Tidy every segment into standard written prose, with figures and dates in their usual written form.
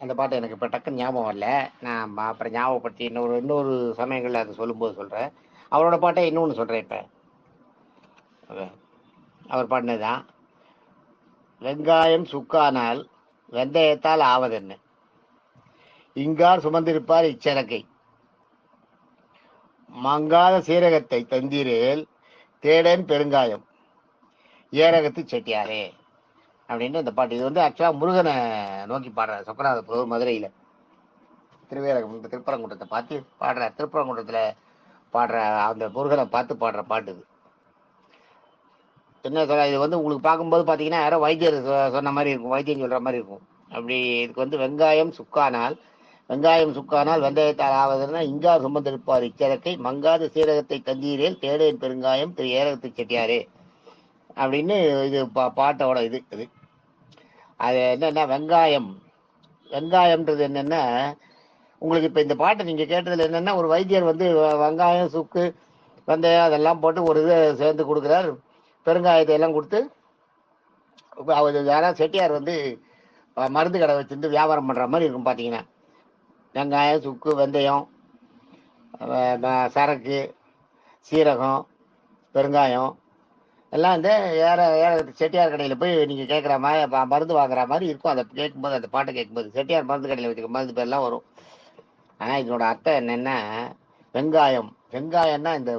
அந்த பாட்டு எனக்கு இப்போ டக்குன்னு ஞாபகம் வரல. நான் அப்புறம் ஞாபகப்படுத்தி இன்னொரு சமயங்களில் அதை சொல்லும்போது சொல்கிறேன். அவரோட பாட்டை இன்னொன்று சொல்கிறேன். இப்போ அவர் பாடினது தான். வெங்காயம் சுக்கானால் வெந்தயத்தால் ஆவதென்ன, இங்கார் சுமந்திருப்பார் இச்சரக்கை, மங்காத சீரகத்தை தந்தீரேல் தேடேன் பெருங்காயம் ஏரகத்து செட்டியாரே அப்படின்னு இந்த பாட்டு. இது வந்து ஆக்சுவலாக முருகனை நோக்கி பாடுறார் சொக்கநாத புலவர் மதுரையில் திருப்பரங்குன்றத்தை பார்த்து பாடுற, திருப்பரங்குன்றத்தில் பாடுற அந்த முருகனை பார்த்து பாடுற பாட்டு இது. என்ன சொல்ல, இது வந்து உங்களுக்கு பார்க்கும்போது பார்த்தீங்கன்னா யாரோ வைத்தியர் சொன்ன மாதிரி இருக்கும், வைத்தியம் சொல்கிற மாதிரி இருக்கும். அப்படி இதுக்கு வந்து வெங்காயம் சுக்கானால் வெந்தயத்தால் ஆவதுன்னா இங்கார் சுமந்திருப்பார் இச்சரக்கை, மங்காத சீரகத்தை தந்தீரேல் தேடேன் பெருங்காயம் திரு ஏரகத்து செட்டியாரே அப்படின்னு இது பாட்டோட இது. அது என்னன்னா வெங்காயம்ன்றது என்னன்னா, உங்களுக்கு இப்போ இந்த பாட்டை நீங்கள் கேட்டதில் என்னென்னா, ஒரு வைத்தியர் வந்து வெங்காயம் சுக்கு வெந்தயம் அதெல்லாம் போட்டு ஒரு இது சேர்ந்து கொடுக்குறார், பெருங்காயத்தை எல்லாம் கொடுத்து. அவர் யாராவது செட்டியார் வந்து மருந்து கடை வச்சுருந்து வியாபாரம் பண்ணுற மாதிரி இருக்கும் பார்த்தீங்கன்னா. வெங்காயம் சுக்கு வெந்தயம் சரக்கு சீரகம் பெருங்காயம் எல்லாம் வந்து செட்டியார் கடையில் போய் நீங்கள் கேட்குற மாதிரி மருந்து வாங்குற மாதிரி இருக்கும். அதை கேட்கும்போது, அந்த பாட்டை கேட்கும்போது செட்டியார் மருந்து கடையில் வச்சுக்க மருந்து பேர்லாம் வரும். ஆனால் இதனோட அர்த்தம் என்னென்னா, வெங்காயம்னா இந்த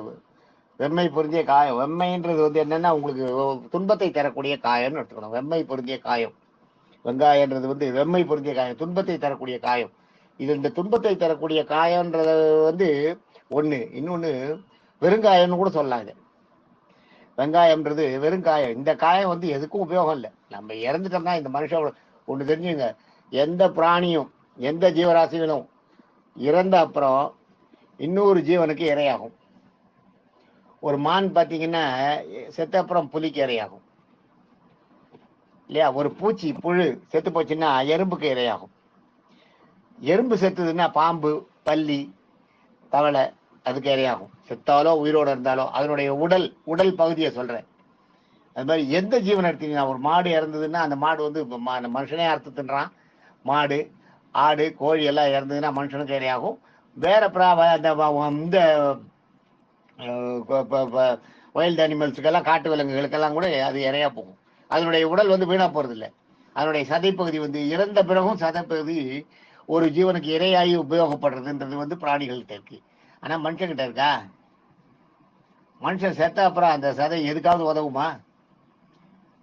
வெம்மை பொருந்திய காயம். வெம்மைன்றது வந்து என்னென்னா உங்களுக்கு துன்பத்தை தரக்கூடிய காயம்னு எடுத்துக்கணும். வெம்மை பொருந்திய காயம். வெங்காயன்றது வந்து வெம்மை பொருந்திய காயம், துன்பத்தை தரக்கூடிய காயம். இது இந்த துன்பத்தை தரக்கூடிய காயம்ன்றது வந்து ஒன்று. இன்னொன்று வெறுங்காயம்னு கூட சொல்லலாம். இது வெங்காயம்ன்றது வெறுங்காயம். இந்த காயம் வந்து எதுக்கும் உபயோகம் இல்லை. நம்ம இறந்துட்டோம்னா இந்த மனுஷன் ஒன்று தெரிஞ்சுங்க, எந்த பிராணியும் எந்த ஜீவராசிகளும் இறந்த அப்புறம் இன்னொரு ஜீவனுக்கு இரையாகும். ஒரு மான் பார்த்தீங்கன்னா செத்த அப்புறம் புலிக்கு இரையாகும் இல்லையா? ஒரு பூச்சி புழு செத்து போச்சுன்னா எறும்புக்கு இரையாகும். எறும்பு செத்துதுன்னா பாம்பு பல்லி தவளை அதுக்கு இரையாகும். செத்தாலோ உயிரோடு இருந்தாலோ அதனுடைய உடல் பகுதியை சொல்றேன். அது மாதிரி எந்த ஜீவன் எடுத்தீங்கன்னா, ஒரு மாடு இறந்ததுன்னா அந்த மாடு வந்து மனுஷனே அறுத்து தின்றான். மாடு ஆடு கோழி எல்லாம் இறந்ததுன்னா மனுஷனுக்கு இரையாகும். வேற இந்த வைல்டு அனிமல்ஸுக்கெல்லாம் காட்டு விலங்குகளுக்கெல்லாம் கூட அது இறையா போகும். அதனுடைய உடல் வந்து வீணா போறது இல்லை. அதனுடைய சதைப்பகுதி வந்து இறந்த பிறகும் சதைப்பகுதி ஒரு ஜீவனுக்கு இரையாகி உபயோகப்படுறதுன்றது வந்து பிராணிகள்கிட்ட இருக்கு. ஆனா மனுஷன்கிட்ட இருக்கா? மனுஷன் செத்த அப்புறம் அந்த சதை எதுக்காவது உதவுமா?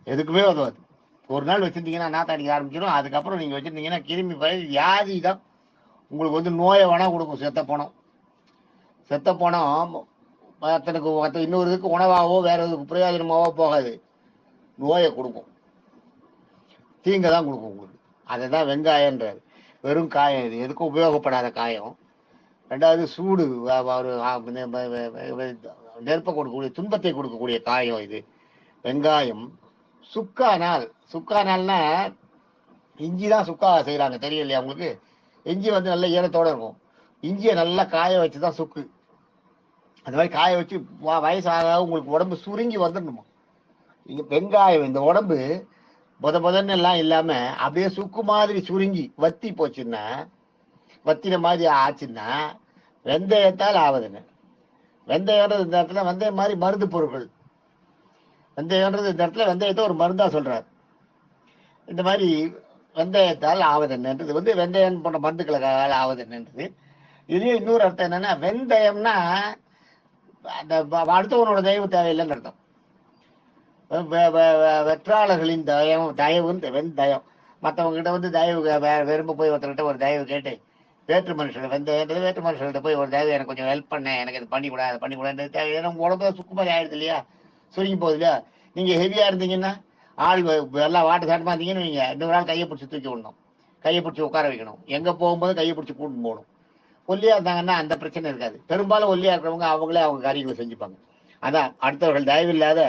எதுக்குமே உதவாது. ஒரு நாள் வச்சிருந்தீங்கன்னா நாத்தாடிக்க ஆரம்பிச்சிடும். அதுக்கப்புறம் நீங்க வச்சிருந்தீங்கன்னா கிருமி வியாதி தான் உங்களுக்கு வந்து நோயை வேணா கொடுக்கும். செத்த போனோம் மற்றனுக்கு இன்னொரு இதுக்கு உணவாகவோ வேற இதுக்கு பிரயோஜனமாவோ போகாது, நோயை கொடுக்கும், தீங்க தான் கொடுக்கும் உங்களுக்கு. அதை தான் வெங்காயன்றாரு. வெறும் காயம், இது எதுக்கும் உபயோகப்படாத காயம். ரெண்டாவது சூடு, ஒரு நெருப்பை கொடுக்கக்கூடிய துன்பத்தை கொடுக்கக்கூடிய காயம் இது வெங்காயம். சுக்கானால்னா இஞ்சி தான் சுக்கா செய்யறாங்க, தெரியும் இல்லையா உங்களுக்கு? இஞ்சி வந்து நல்ல ஈரத்தோட இருக்கும். இஞ்சியை நல்லா காய வச்சுதான் சுக்கு. அந்த மாதிரி காய வச்சு வயசாக உங்களுக்கு உடம்பு சுருங்கி வந்துடணுமா. இங்க வெங்காயம் இந்த உடம்பு புதன்னு எல்லாம் இல்லாம அப்படியே சுக்கு மாதிரி சுருங்கி வத்தி போச்சுன்னா, வத்தின மாதிரி ஆச்சுன்னா வெந்தயத்தால் ஆவதுன்னு. வெந்தயம்ன்றது இந்த இடத்துல வெந்தயம் மாதிரி மருந்து பொருட்கள். வெந்தயம்ன்றது இந்த இடத்துல வெந்தயத்தை ஒரு மருந்தா சொல்றாரு. இந்த மாதிரி வெந்தயத்தால் ஆவதுன்றது வந்து வெந்தயம் போன்ற மருந்துகளுக்காக ஆவதுன்றது. இதுலயும் இன்னொரு அர்த்தம் என்னன்னா, வெந்தயம்னா அந்த அடுத்தவனோட தயவு தேவையில்லைன்னு அர்த்தம். வெற்றாளர்களின் தயவுன்னு வெந்தயம். மற்றவங்க கிட்ட வந்து தயவு விரும்ப போய் ஒருத்தர்கிட்ட ஒரு தயவு கேட்டு, வேற்று மனுஷன் வெந்தயன்றது வேற்று மனுஷன்கிட்ட போய் ஒரு தயவு, எனக்கு கொஞ்சம் ஹெல்ப் பண்ண, எனக்கு இது பண்ணிக்கூட அதை பண்ணிக்கூடாது தேவை. ஏன்னா உங்க உடம்பு சுக்குமாரி ஆயிடுது இல்லையா, சுருங்கி போகுது இல்லையா. நீங்க ஹெவியா இருந்தீங்கன்னா ஆள் எல்லாம் வாட்டு சாட்டமா இருந்தீங்கன்னு நீங்க இன்னொரு நாள் கையை பிடிச்சி தூக்கி விடணும், கையை பிடிச்சி உட்கார வைக்கணும், எங்க போகும்போது கையை பிடிச்சி கூட்டு போகணும். ஒல்லியா இருந்தாங்கன்னா அந்த பிரச்சனை இருக்காது. பெரும்பாலும் ஒல்லியா இருக்கிறவங்க அவங்களே அவங்க காரியங்களை செஞ்சுப்பாங்க. அதான் அடுத்தவர்கள் தயவு இல்லாத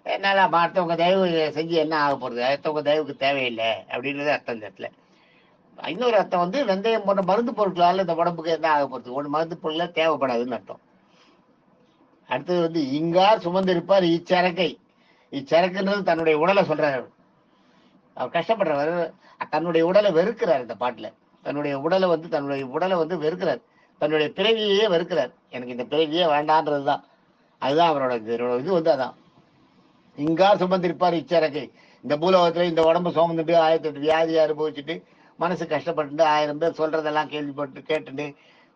என்னால அடுத்தவங்க தயவு செஞ்சு என்ன ஆக போறது, அடுத்தவங்க தயவுக்கு தேவையில்லை அப்படின்றது அர்த்தம் இந்த இடத்துல. இன்னொரு அர்த்தம் வந்து வெந்தயம் போன்ற மருந்து பொருட்களால இந்த உடம்புக்கு என்ன ஆக போறது, ஒன்று மருந்து பொருட்கள் தேவைப்படாதுன்னு அர்த்தம். அடுத்தது வந்து இங்கார் சுமந்திருப்பார் இச்சரக்கை. இச்சரக்குன்றது தன்னுடைய உடலை சொல்றாரு. அவர் கஷ்டப்படுறவர் தன்னுடைய உடலை வெறுக்கிறார் இந்த பாட்டுல. தன்னுடைய உடலை வந்து வெறுக்கிறார். தன்னுடைய பிறவியையே வெறுக்கிறார். எனக்கு இந்த பிறவியே வேண்டான்றதுதான். அதுதான் அவரோட இது வந்து அதான். இங்கார் சுமந்திருப்பார் இச்சரக்கை. இந்த பூலோகத்துல இந்த உடம்பு சுமந்துட்டு 1008 வியாதியை அனுபவிச்சுட்டு மனசு கஷ்டப்பட்டு 1000 பேர் சொல்றதெல்லாம் கேள்விப்பட்டு கேட்டுட்டு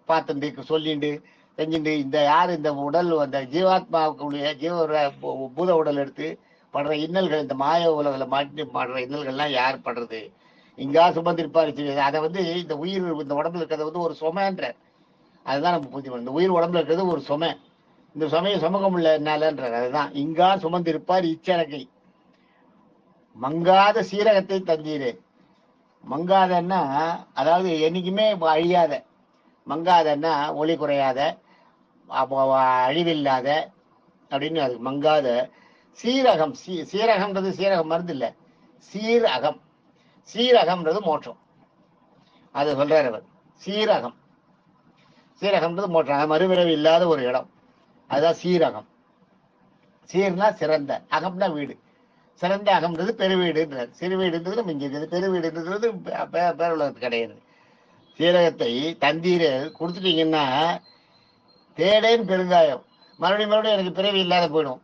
பார்த்துட்டு சொல்லிண்டு செஞ்சுட்டு இந்த யார் இந்த உடல் அந்த ஜீவாத்மாவுக்குரிய பூத உடல் எடுத்து படுற இன்னல்கள், இந்த மாய உலகில் மாட்டி படுற இன்னல்கள்லாம் யார் படுறது? இங்கா சுமந்திருப்பார். அதை வந்து இந்த உயிர் இந்த உடம்புல இருக்கிறது வந்து ஒரு சுமைன்ற, அதுதான் நம்ம புரிஞ்சு. இந்த உயிர் உடம்புல இருக்கிறது ஒரு சுமை. இந்த சுமையை சுமக்க முடியல என்னாலன்றார். அதுதான் இங்கா சுமந்திருப்பார் இச்சரக்கை மங்காத சீரகத்தை தந்தீரே. மங்காதன்னா அதாவது என்னைக்குமே அழியாத, மங்காதன்னா ஒளி குறையாத, அழிவில்லாத அப்படின்னு அது மங்காத சீரகம். சீரகம்ன்றது சீரகம் மருந்து இல்லை, சீரகம். சீரகம்ன்றது மோட்சம். அது சொல்றாரு அவர். சீரகம், சீரகம்ன்றது மோட்சம், மறுபிறவி இல்லாத ஒரு இடம், அதுதான் சீரகம். சீர்னா சிறந்த, அகம்னா வீடு. சிறந்த அகம்ன்றது பெருவீடுன்றார். சிறு வீடுன்றது நம்ம இங்க இருக்குது, பெருவீடுன்றது பேருலகத்து கிடையாது. சீரகத்தை தந்தீர கொடுத்துட்டீங்கன்னா தேடேன்னு பெருங்காயம். மறுபடியும் எனக்கு பிறவி இல்லாத போயிடும்.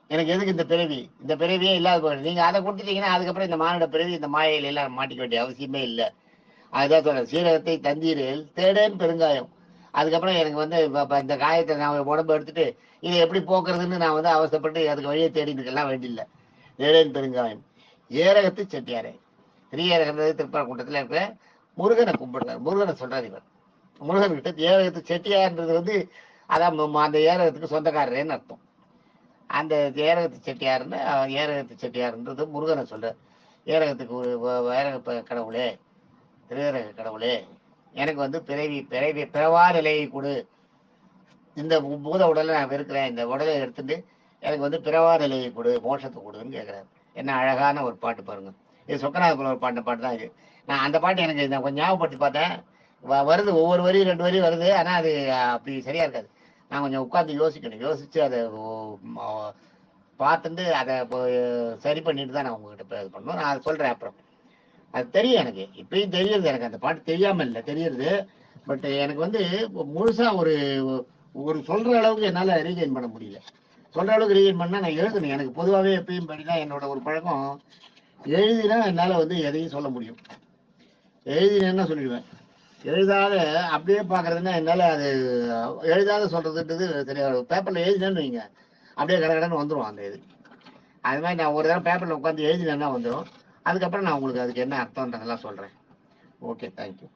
எனக்கு எதுக்கு இந்த பிறவி? இந்த பிறவியே இல்லாத போயிடும். நீங்க அதை கொடுத்துட்டீங்கன்னா அதுக்கப்புறம் இந்த மானிட பிறவி இந்த மாயையில எல்லாம் மாட்டிக்க வேண்டிய அவசியமே இல்லை. அதுதான் சொல்றேன். சீரகத்தை தந்தீரில் தேடேன்னு பெருங்காயம். அதுக்கப்புறம் எனக்கு வந்து இந்த காயத்தை நான் உடம்பு எடுத்துட்டு இதை எப்படி போக்குறதுன்னு நான் வந்து அவசரப்பட்டு அதுக்கு வழியை தேடிட்டுக்கெல்லாம் வேண்டியில்லை. தேடேன் பெருங்காயம். ஏரகத்து செட்டியாரே. திரியரகன்றது திருப்பரங்குன்றத்தில் இருக்கிற முருகனை கும்பிடுறார். முருகனை சொல்றாரு இவர். முருகன் கிட்ட ஏரகத்து செட்டியார்ன்றது வந்து அதான் அந்த ஏரகத்துக்கு சொந்தக்காரரேன்னு அர்த்தம். அந்த ஏரகத்து செட்டியாருன்னு ஏரகத்து செட்டியார்ன்றது முருகனை சொல்றார். ஏரகத்துக்கு ஏரக கடவுளே, திருவேரக கடவுளே, எனக்கு வந்து பிறவா நிலையை கொடு. இந்த பூத உடலை நான் வெறுக்கிறேன், இந்த உடலை எடுத்துட்டு எனக்கு வந்து பிறவா நிலையை கொடு, மோட்சத்தை கொடுன்னு கேட்குறாரு. என்ன அழகான ஒரு பாட்டு பாருங்க. இது சொக்கநாதபுரம் ஒரு பாட்டு தான் இது. நான் அந்த பாட்டு எனக்கு நான் கொஞ்சம் ஞாபகப்படுத்தி பார்த்தேன். வருது, ஒவ்வொரு வரி 2 வரி வருது. ஆனால் அது அப்படி சரியா இருக்காது. நான் கொஞ்சம் உட்காந்து யோசிக்கணும். யோசிச்சு அதை பார்த்துட்டு அதை சரி பண்ணிட்டு தான் நான் உங்ககிட்ட இது பண்ணணும். நான் அதை சொல்றேன் அப்புறம். அது தெரியும் எனக்கு, இப்பயும் தெரியுது. எனக்கு அந்த பாட்டு தெரியாம இல்லை, தெரியுது. பட் எனக்கு வந்து முழுசா ஒரு ஒரு சொல்ற அளவுக்கு என்னால ரீகெயின் பண்ண முடியல. சொல்ற அளவுக்கு ரீகெயின் பண்ணா நான் எழுதணும். எனக்கு பொதுவாகவே எப்பயும் படிதான் என்னோட ஒரு பழக்கம். எழுதினா என்னால வந்து எதையும் சொல்ல முடியும். எழுதினேன்னா சொல்லிடுவேன். எழுதாத அப்படியே பாக்குறதுன்னா என்னால அது எழுதாத சொல்றதுன்றது சரியா. பேப்பர்ல எழுதினேன்னு வைங்க, அப்படியே கடகடன்னு வந்துடும் அந்த இது. அது மாதிரி நான் ஒரு தடவை பேப்பர்ல உட்காந்து எழுதினேன்னா வந்துடும். அதுக்கப்புறம் நான் உங்களுக்கு அதுக்கு என்ன அர்த்தம்ன்றதெல்லாம் சொல்றேன். Okay, thank you.